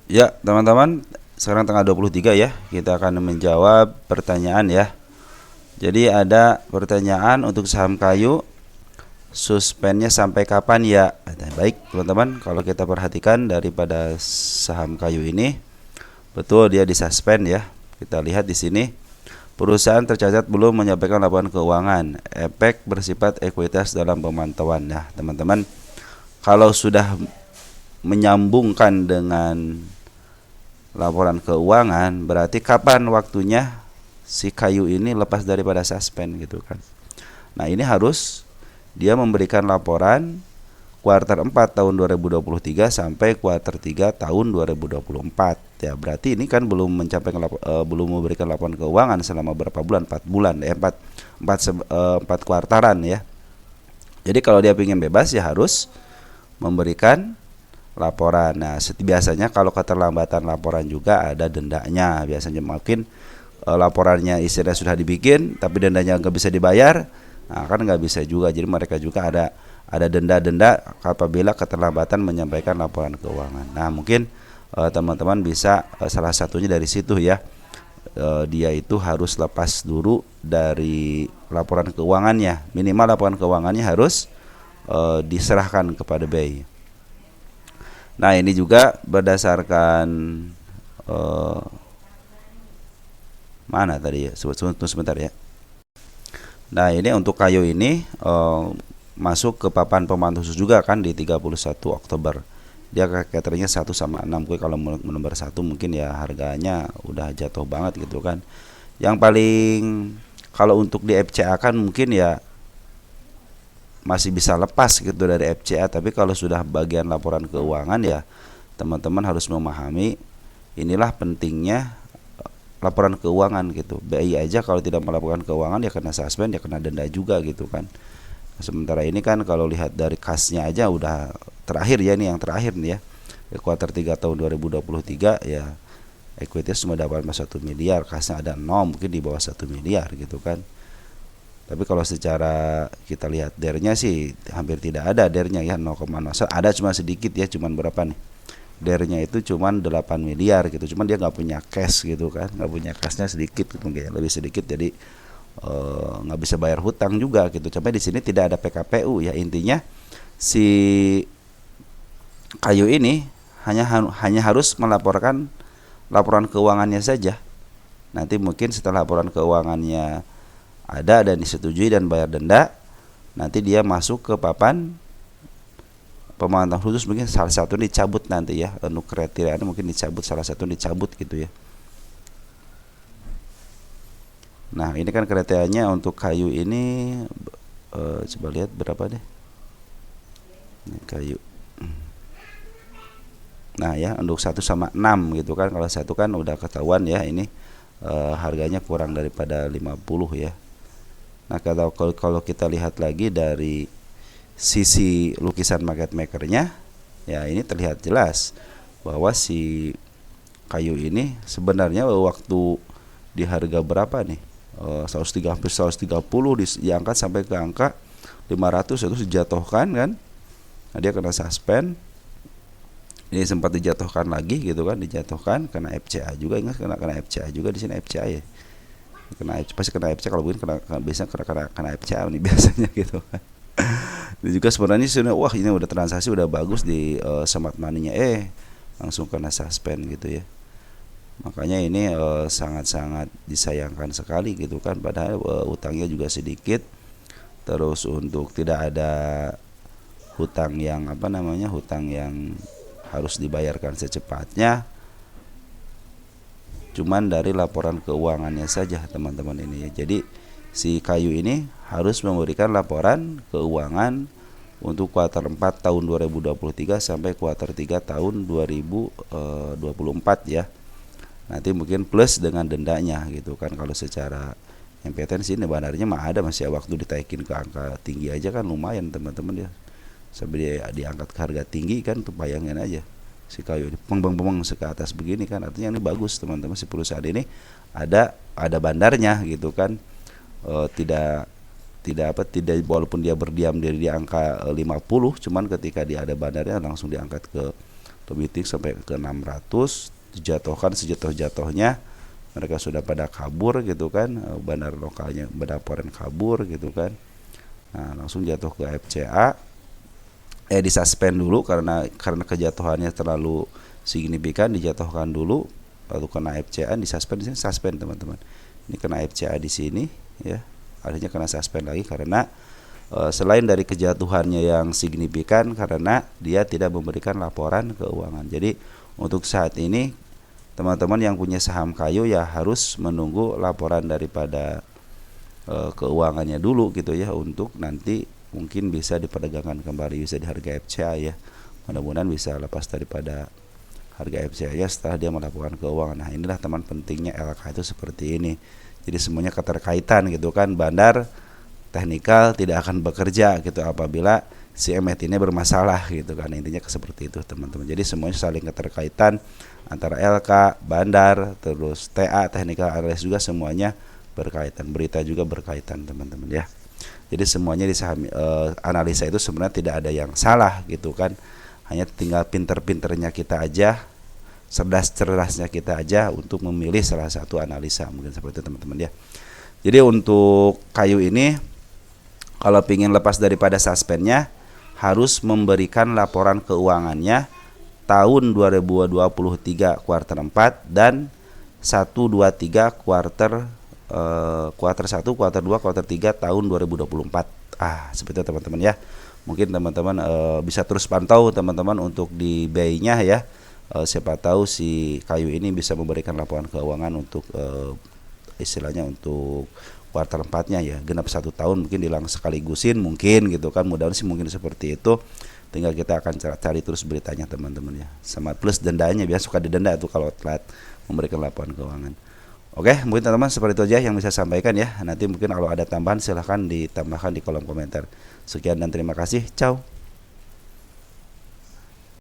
Ya, teman-teman, sekarang tanggal 23 ya. Kita akan menjawab pertanyaan ya. Jadi ada pertanyaan untuk saham kayu, suspennya sampai kapan ya? Baik, teman-teman, kalau kita perhatikan daripada saham kayu ini, betul dia disuspend ya. Kita lihat di sini, perusahaan tercatat belum menyampaikan laporan keuangan. Efek bersifat ekuitas dalam pemantauan. Nah, teman-teman, kalau sudah menyambungkan dengan laporan keuangan, berarti kapan waktunya si kayu ini lepas daripada suspend gitu kan. Nah, ini harus dia memberikan laporan kuartal 4 tahun 2023 sampai kuartal 3 tahun 2024. Ya, berarti ini kan belum belum memberikan laporan keuangan selama berapa bulan? 4 bulan, 4 kuartalan ya. Jadi kalau dia ingin bebas ya harus memberikan laporan. Nah, biasanya kalau keterlambatan laporan juga ada dendanya. Biasanya mungkin laporannya istilah sudah dibikin tapi dendanya nggak bisa dibayar. Nah, kan nggak bisa juga. Jadi mereka juga ada denda-denda apabila keterlambatan menyampaikan laporan keuangan. Nah, mungkin teman-teman bisa salah satunya dari situ ya. Dia itu harus lepas dulu dari laporan keuangannya. Minimal laporan keuangannya harus diserahkan kepada BI. Nah, ini juga berdasarkan eh, mana tadi ya? Sebentar ya. Nah, ini untuk kayu ini masuk ke papan pemantau khusus juga kan di 31 Oktober. Dia kategorinya 1/6. Gue kalau nomor 1 mungkin ya harganya udah jatuh banget gitu kan. Yang paling kalau untuk di FCA kan mungkin ya masih bisa lepas gitu dari FCA, tapi kalau sudah bagian laporan keuangan ya teman-teman harus memahami inilah pentingnya laporan keuangan gitu. BI aja kalau tidak melaporkan keuangan ya kena suspend, ya kena denda juga gitu kan. Sementara ini kan kalau lihat dari kasnya aja udah terakhir ya, ini yang terakhir nih ya, kuartal 3 tahun 2023 ya, equity cuma dapat 1 miliar, kasnya ada 0, mungkin di bawah 1 miliar gitu kan. Tapi kalau secara kita lihat dernya sih hampir tidak ada dernya ya, 0,01, ada cuma sedikit ya, cuman berapa nih, dernya itu cuman 8 miliar gitu, cuman dia nggak punya cash gitu kan, nggak punya cashnya sedikit gitu, mungkin lebih sedikit, jadi nggak bisa bayar hutang juga gitu. Sampai di sini tidak ada PKPU ya, intinya si kayu ini hanya harus melaporkan laporan keuangannya saja. Nanti mungkin setelah laporan keuangannya ada dan disetujui dan bayar denda, nanti dia masuk ke papan pemantauan khusus, mungkin salah satu dicabut nanti ya, untuk kriteria mungkin dicabut, salah satu dicabut gitu ya. Nah, ini kan kriterianya untuk kayu ini, coba lihat berapa deh ini kayu. Nah ya, untuk 1/6 gitu kan, kalau satu kan udah ketahuan ya, ini harganya kurang daripada 50 ya. Nah, kalau kita lihat lagi dari sisi lukisan market makernya, ya ini terlihat jelas bahwa si kayu ini sebenarnya waktu di harga berapa nih, 130 hampir 130 diangkat sampai ke angka 500 itu dijatuhkan kan. Nah, dia kena suspend, ini sempat dijatuhkan lagi gitu kan, dijatuhkan kena FCA juga, ingat kena FCA juga di sini, FCA ya, pasti kena FCA, kalau bukan biasanya kena FCA nih biasanya gitu kan. Dan juga sebenarnya sudah, wah ini udah transaksi udah bagus di smart money-nya, langsung kena suspend gitu ya. Makanya ini sangat-sangat disayangkan sekali gitu kan, padahal utangnya juga sedikit. Terus untuk tidak ada hutang yang hutang yang harus dibayarkan secepatnya, cuman dari laporan keuangannya saja teman-teman ini ya. Jadi si kayu ini harus memberikan laporan keuangan untuk kuartal 4 tahun 2023 sampai kuartal 3 tahun 2024 ya. Nanti mungkin plus dengan dendanya gitu kan. Kalau secara MPTN sih sebenarnya mah ada, masih waktu ditaikin ke angka tinggi aja kan lumayan teman-teman ya. Sampai dia diangkat ke harga tinggi kan, tuh bayangin aja si kayu ini peng ke atas begini kan, artinya ini bagus teman-teman, si perusahaan ini ada bandarnya gitu kan. Tidak tidak walaupun dia berdiam diri di angka 50, cuman ketika dia ada bandarnya langsung diangkat ke lebih tinggi sampai ke 600, dijatuhkan sejatuh-jatuhnya, mereka sudah pada kabur gitu kan, bandar lokalnya laporan kabur gitu kan. Nah, langsung jatuh ke FCA, disuspend dulu karena kejatuhannya terlalu signifikan, dijatuhkan dulu, lalu kena FCA, disuspend. Di sini suspend teman-teman. Ini kena FCA di sini ya, akhirnya kena suspend lagi karena selain dari kejatuhannya yang signifikan, karena dia tidak memberikan laporan keuangan. Jadi untuk saat ini teman-teman yang punya saham kayu ya harus menunggu laporan daripada keuangannya dulu gitu ya, untuk nanti mungkin bisa diperdagangkan kembali, bisa di harga FCA ya. Mudah-mudahan bisa lepas daripada harga FCA ya setelah dia melakukan keuangan. Nah, inilah teman pentingnya LK itu seperti ini. Jadi semuanya keterkaitan gitu kan. Bandar teknikal tidak akan bekerja gitu apabila si MT ini bermasalah gitu kan. Intinya seperti itu teman-teman. Jadi semuanya saling keterkaitan antara LK, bandar, terus TA, technical analysis juga semuanya berkaitan. Berita juga berkaitan teman-teman ya. Jadi semuanya di saham analisa itu sebenarnya tidak ada yang salah gitu kan. Hanya tinggal pinter-pinternya kita aja, cerdas-cerdasnya kita aja untuk memilih salah satu analisa, mungkin seperti itu teman-teman ya. Jadi untuk kayu ini kalau ingin lepas daripada suspendnya harus memberikan laporan keuangannya tahun 2023 kuartal 4 dan 1, 2, 3 kuartal 1, kuartal 2, kuartal 3 tahun 2024. Seperti itu teman-teman ya. Mungkin teman-teman bisa terus pantau teman-teman untuk di BI-nya ya. Siapa tahu si kayu ini bisa memberikan laporan keuangan untuk istilahnya untuk kuartal 4-nya ya, genap 1 tahun mungkin dilang sekaligusin mungkin gitu kan. Mudah-mudahan sih mungkin seperti itu. Tinggal kita akan cari terus beritanya teman-teman ya. Sama plus dendanya, biasa suka didenda tuh kalau telat memberikan laporan keuangan. Oke, mungkin teman-teman seperti itu aja yang bisa saya sampaikan ya. Nanti mungkin kalau ada tambahan silahkan ditambahkan di kolom komentar. Sekian dan terima kasih. Ciao.